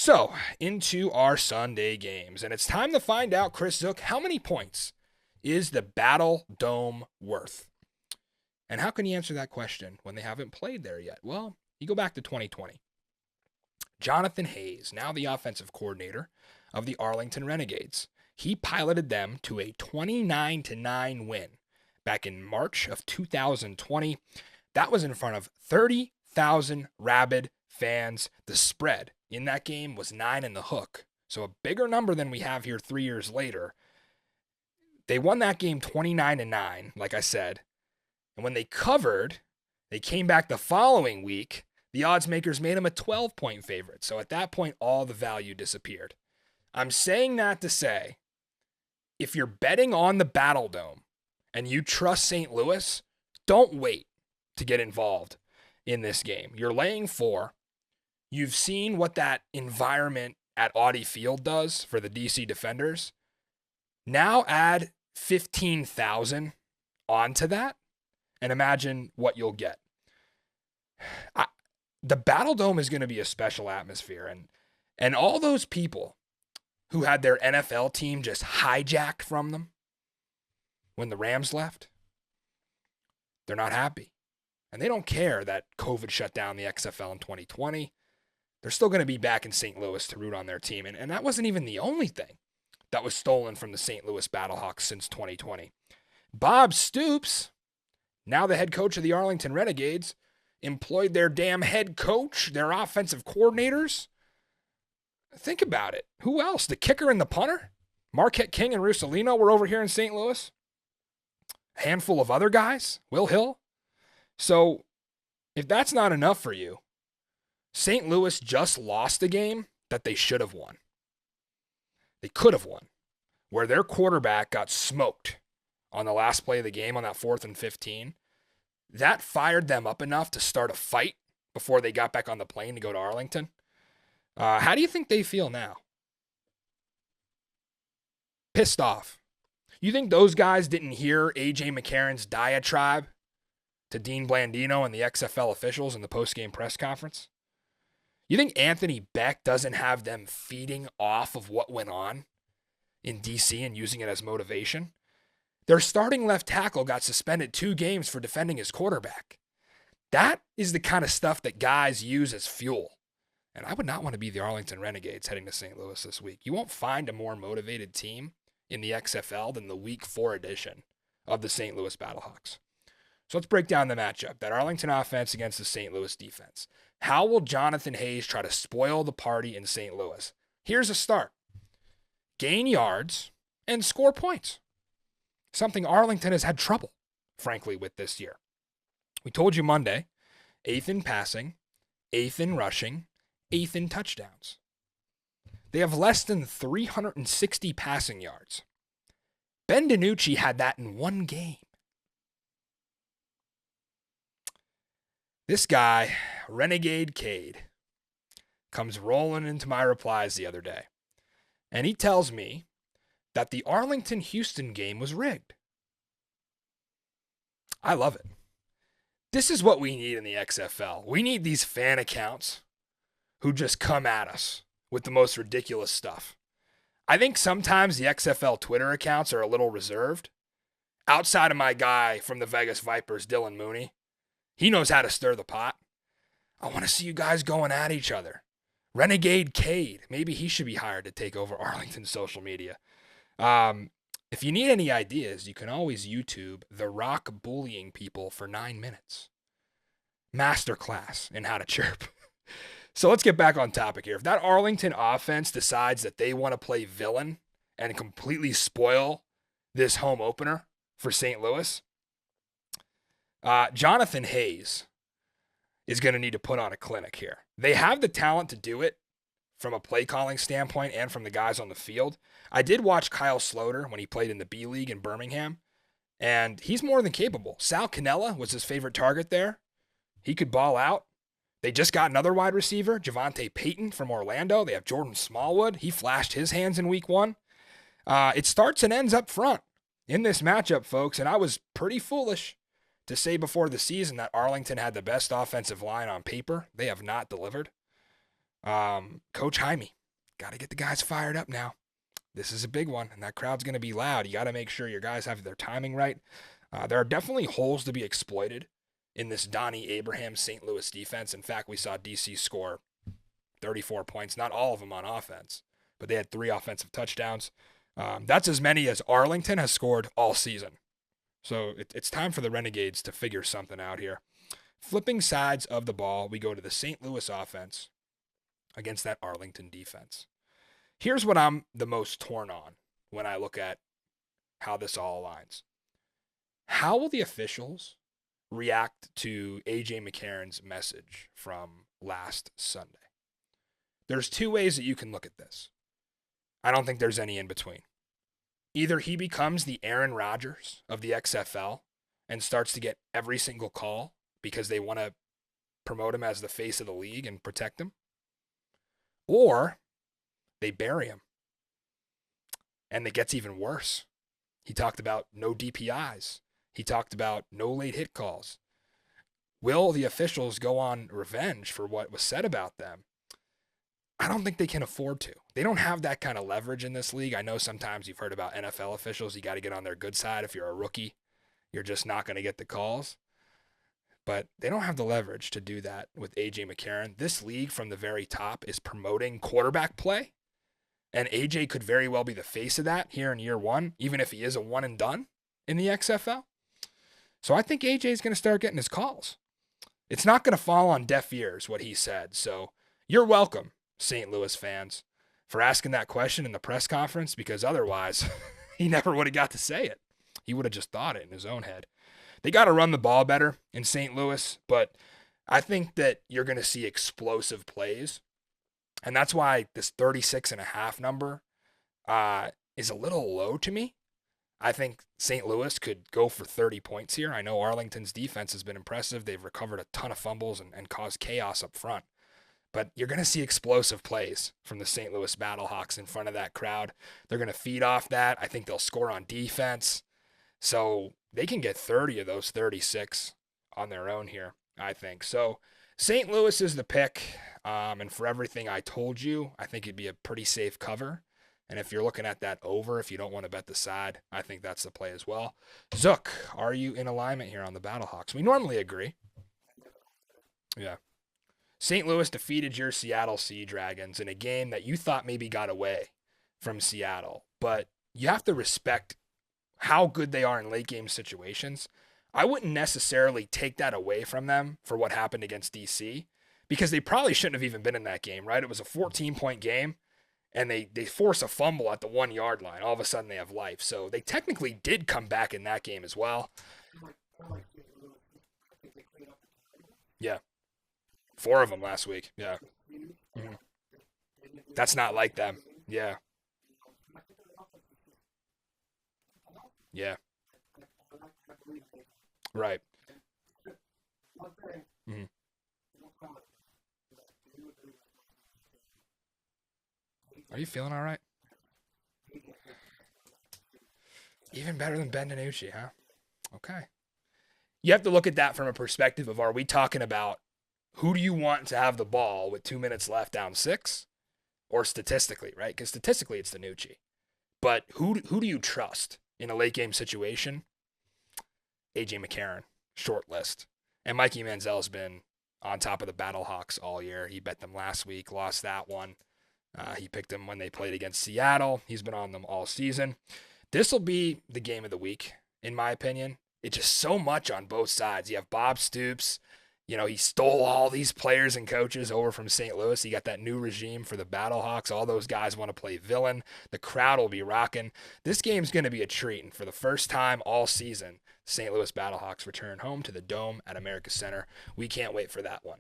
So, into our Sunday games. And it's time to find out, Chris Zook, how many points is the Battle Dome worth? And how can you answer that question when they haven't played there yet? Well, you go back to 2020. Jonathan Hayes, now the offensive coordinator of the Arlington Renegades, he piloted them to a 29-9 win back in March of 2020. That was in front of 30,000 rabid fans. The spread in that game was 9 in the hook. So a bigger number than we have here 3 years later. They won that game 29-9, like I said. And when they covered, they came back the following week. The odds makers made them a 12-point favorite. So at that point, all the value disappeared. I'm saying that to say, if you're betting on the Battle Dome and you trust St. Louis, don't wait to get involved in this game. You're laying 4. You've seen what that environment at Audi Field does for the DC Defenders. Now add 15,000 onto that and imagine what you'll get. The Battle Dome is going to be a special atmosphere. And all those people who had their NFL team just hijacked from them when the Rams left, they're not happy. And they don't care that COVID shut down the XFL in 2020. They're still going to be back in St. Louis to root on their team. And that wasn't even the only thing that was stolen from the St. Louis Battlehawks since 2020. Bob Stoops, now the head coach of the Arlington Renegades, employed their damn head coach, their offensive coordinators. Think about it. Who else? The kicker and the punter? Marquette King and Russolino were over here in St. Louis. A handful of other guys. Will Hill. So, if that's not enough for you, St. Louis just lost a game that they should have won. They could have won, where their quarterback got smoked on the last play of the game on that 4th and 15. That fired them up enough to start a fight before they got back on the plane to go to Arlington. How do you think they feel now? Pissed off. You think those guys didn't hear A.J. McCarron's diatribe to Dean Blandino and the XFL officials in the post-game press conference? You think Anthony Beck doesn't have them feeding off of what went on in D.C. and using it as motivation? Their starting left tackle got suspended 2 games for defending his quarterback. That is the kind of stuff that guys use as fuel. And I would not want to be the Arlington Renegades heading to St. Louis this week. You won't find a more motivated team in the XFL than the Week 4 edition of the St. Louis Battlehawks. So let's break down the matchup. That Arlington offense against the St. Louis defense. How will Jonathan Hayes try to spoil the party in St. Louis? Here's a start. Gain yards and score points. Something Arlington has had trouble, frankly, with this year. We told you Monday, 8th in passing, 8th in rushing, 8th in touchdowns. They have less than 360 passing yards. Ben DiNucci had that in 1 game. This guy, Renegade Cade, comes rolling into my replies the other day. And he tells me that the Arlington-Houston game was rigged. I love it. This is what we need in the XFL. We need these fan accounts who just come at us with the most ridiculous stuff. I think sometimes the XFL Twitter accounts are a little reserved. Outside of my guy from the Vegas Vipers, Dylan Mooney, he knows how to stir the pot. I want to see you guys going at each other. Renegade Cade, maybe he should be hired to take over Arlington's social media. If you need any ideas, you can always YouTube The Rock bullying people for 9 minutes. Masterclass in how to chirp. So let's get back on topic here. If that Arlington offense decides that they want to play villain and completely spoil this home opener for St. Louis, Jonathan Hayes is going to need to put on a clinic here. They have the talent to do it from a play calling standpoint and from the guys on the field. I did watch Kyle Sloter when he played in the B League in Birmingham, and he's more than capable. Sal Cannella was his favorite target there. He could ball out. They just got another wide receiver, Javante Payton from Orlando. They have Jordan Smallwood. He flashed his hands in week 1. It starts and ends up front in this matchup, folks, and I was pretty foolish to say before the season that Arlington had the best offensive line on paper. They have not delivered. Coach Jaime got to get the guys fired up now. This is a big one, and that crowd's going to be loud. You got to make sure your guys have their timing right. There are definitely holes to be exploited in this Donnie Abraham St. Louis defense. In fact, we saw DC score 34 points, not all of them on offense, but they had 3 offensive touchdowns. That's as many as Arlington has scored all season. So it's time for the Renegades to figure something out here. Flipping sides of the ball, we go to the St. Louis offense against that Arlington defense. Here's what I'm the most torn on when I look at how this all aligns. How will the officials react to A.J. McCarron's message from last Sunday? There's 2 ways that you can look at this. I don't think there's any in between. Either he becomes the Aaron Rodgers of the XFL and starts to get every single call because they want to promote him as the face of the league and protect him, or they bury him. And it gets even worse. He talked about no DPIs. He talked about no late hit calls. Will the officials go on revenge for what was said about them? I don't think they can afford to. They don't have that kind of leverage in this league. I know sometimes you've heard about NFL officials. You got to get on their good side. If you're a rookie, you're just not going to get the calls. But they don't have the leverage to do that with A.J. McCarron. This league from the very top is promoting quarterback play. And A.J. could very well be the face of that here in year 1, even if he is a one and done in the XFL. So I think A.J. is going to start getting his calls. It's not going to fall on deaf ears, what he said. So you're welcome, St. Louis fans, for asking that question in the press conference, because otherwise he never would have got to say it. He would have just thought it in his own head. They got to run the ball better in St. Louis, but I think that you're going to see explosive plays. And that's why this 36.5 number is a little low to me. I think St. Louis could go for 30 points here. I know Arlington's defense has been impressive. They've recovered a ton of fumbles and caused chaos up front. But you're going to see explosive plays from the St. Louis Battlehawks in front of that crowd. They're going to feed off that. I think they'll score on defense. So they can get 30 of those 36 on their own here, I think. So St. Louis is the pick. And for everything I told you, I think it'd be a pretty safe cover. And if you're looking at that over, if you don't want to bet the side, I think that's the play as well. Zook, are you in alignment here on the Battlehawks? We normally agree. Yeah. St. Louis defeated your Seattle Sea Dragons in a game that you thought maybe got away from Seattle. But you have to respect how good they are in late game situations. I wouldn't necessarily take that away from them for what happened against DC, because they probably shouldn't have even been in that game, right? It was a 14-point game, and they force a fumble at the 1-yard line. All of a sudden, they have life. So they technically did come back in that game as well. Yeah. 4 of them last week. Yeah. Mm-hmm. That's not like them. Yeah. Yeah. Right. Mm-hmm. Are you feeling all right? Even better than Ben DiNucci, huh? Okay. You have to look at that from a perspective of, are we talking about who do you want to have the ball with 2 minutes left down 6? Or statistically, right? Because statistically it's DiNucci. But who do you trust in a late game situation? A.J. McCarron, short list. And Mikey Manziel's been on top of the Battlehawks all year. He bet them last week, lost that one. He picked them when they played against Seattle. He's been on them all season. This will be the game of the week, in my opinion. It's just so much on both sides. You have Bob Stoops. You know, he stole all these players and coaches over from St. Louis. He got that new regime for the Battlehawks. All those guys want to play villain. The crowd will be rocking. This game's going to be a treat. And for the first time all season, St. Louis Battlehawks return home to the Dome at America's Center. We can't wait for that one.